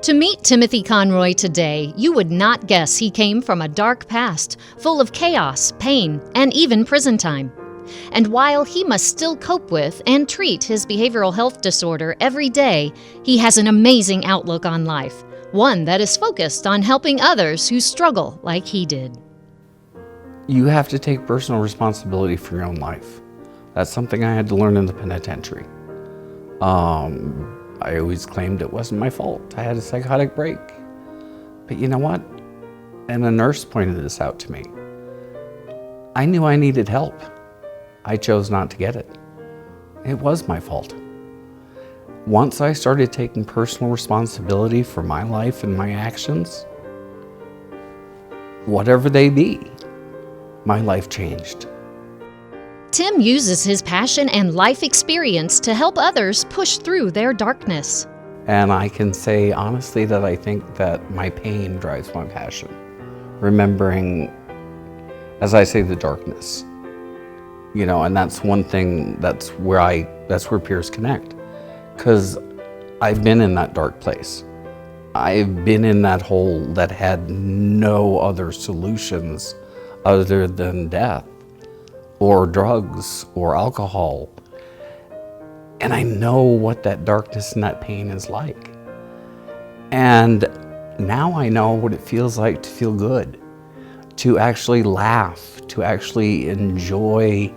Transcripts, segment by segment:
To meet Timothy Conroy today, you would not guess he came from a dark past, full of chaos, pain, and even prison time. And while he must still cope with and treat his behavioral health disorder every day, he has an amazing outlook on life, one that is focused on helping others who struggle like he did. You have to take personal responsibility for your own life. That's something I had to learn in the penitentiary. I always claimed it wasn't my fault. I had a psychotic break. But you know what? And a nurse pointed this out to me. I knew I needed help. I chose not to get it. It was my fault. Once I started taking personal responsibility for my life and my actions, whatever they be, my life changed. Tim uses his passion and life experience to help others push through their darkness. And I can say honestly that I think that my pain drives my passion. Remembering, as I say, the darkness. You know, and that's one thing, that's where peers connect. Because I've been in that dark place. I've been in that hole that had no other solutions other than death, or drugs, or alcohol. And I know what that darkness and that pain is like. And now I know what it feels like to feel good, to actually laugh, to actually enjoy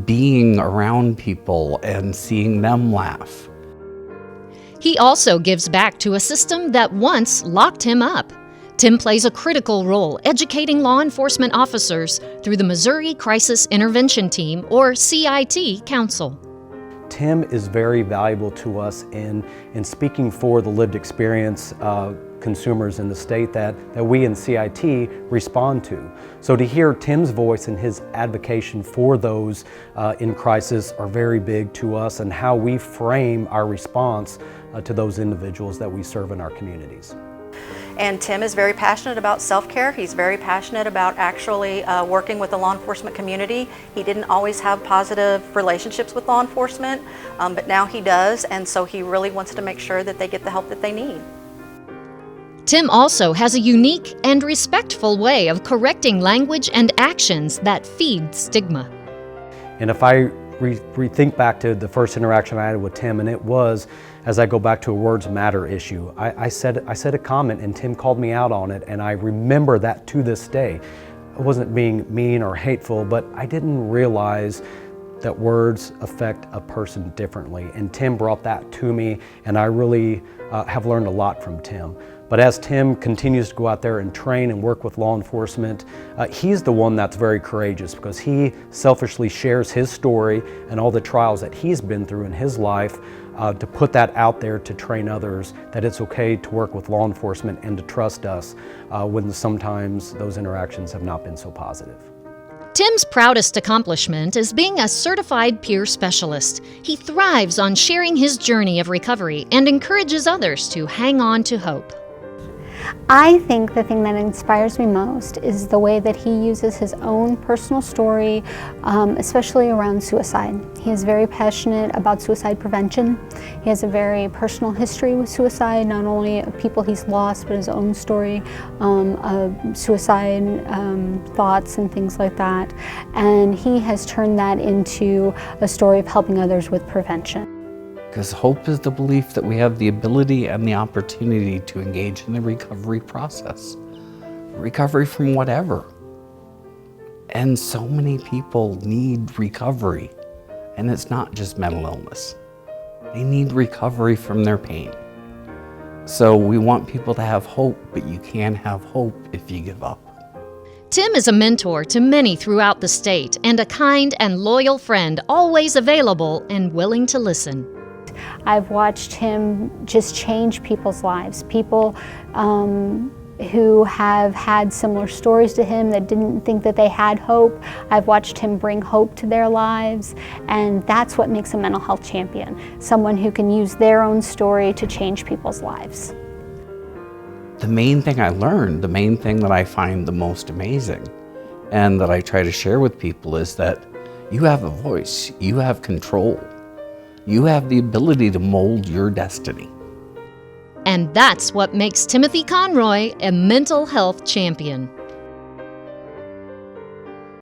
being around people and seeing them laugh. He also gives back to a system that once locked him up. Tim plays a critical role educating law enforcement officers through the Missouri Crisis Intervention Team, or CIT, Council. Tim is very valuable to us in speaking for the lived experience consumers in the state that we in CIT respond to. So to hear Tim's voice and his advocacy for those in crisis are very big to us, and how we frame our response to those individuals that we serve in our communities. And Tim is very passionate about self-care. He's very passionate about actually working with the law enforcement community. He didn't always have positive relationships with law enforcement, but now he does, and so he really wants to make sure that they get the help that they need. Tim also has a unique and respectful way of correcting language and actions that feed stigma. And if I rethink back to the first interaction I had with Tim, and it was, as I go back to a words matter issue, I said a comment and Tim called me out on it, and I remember that to this day. I wasn't being mean or hateful, but I didn't realize that words affect a person differently, and Tim brought that to me, and I really have learned a lot from Tim. But as Tim continues to go out there and train and work with law enforcement, he's the one that's very courageous, because he selfishly shares his story and all the trials that he's been through in his life to put that out there to train others that it's okay to work with law enforcement and to trust us when sometimes those interactions have not been so positive. Tim's proudest accomplishment is being a certified peer specialist. He thrives on sharing his journey of recovery and encourages others to hang on to hope. I think the thing that inspires me most is the way that he uses his own personal story, especially around suicide. He is very passionate about suicide prevention. He has a very personal history with suicide, not only of people he's lost, but his own story of suicide thoughts and things like that. And he has turned that into a story of helping others with prevention. Because hope is the belief that we have the ability and the opportunity to engage in the recovery process. Recovery from whatever. And so many people need recovery. And it's not just mental illness. They need recovery from their pain. So we want people to have hope, but you can't have hope if you give up. Tim is a mentor to many throughout the state and a kind and loyal friend, always available and willing to listen. I've watched him just change people's lives, people who have had similar stories to him that didn't think that they had hope. I've watched him bring hope to their lives, and that's what makes a mental health champion, someone who can use their own story to change people's lives. The main thing I learned, the main thing that I find the most amazing and that I try to share with people is that you have a voice, you have control. You have the ability to mold your destiny. And that's what makes Timothy Conroy a mental health champion.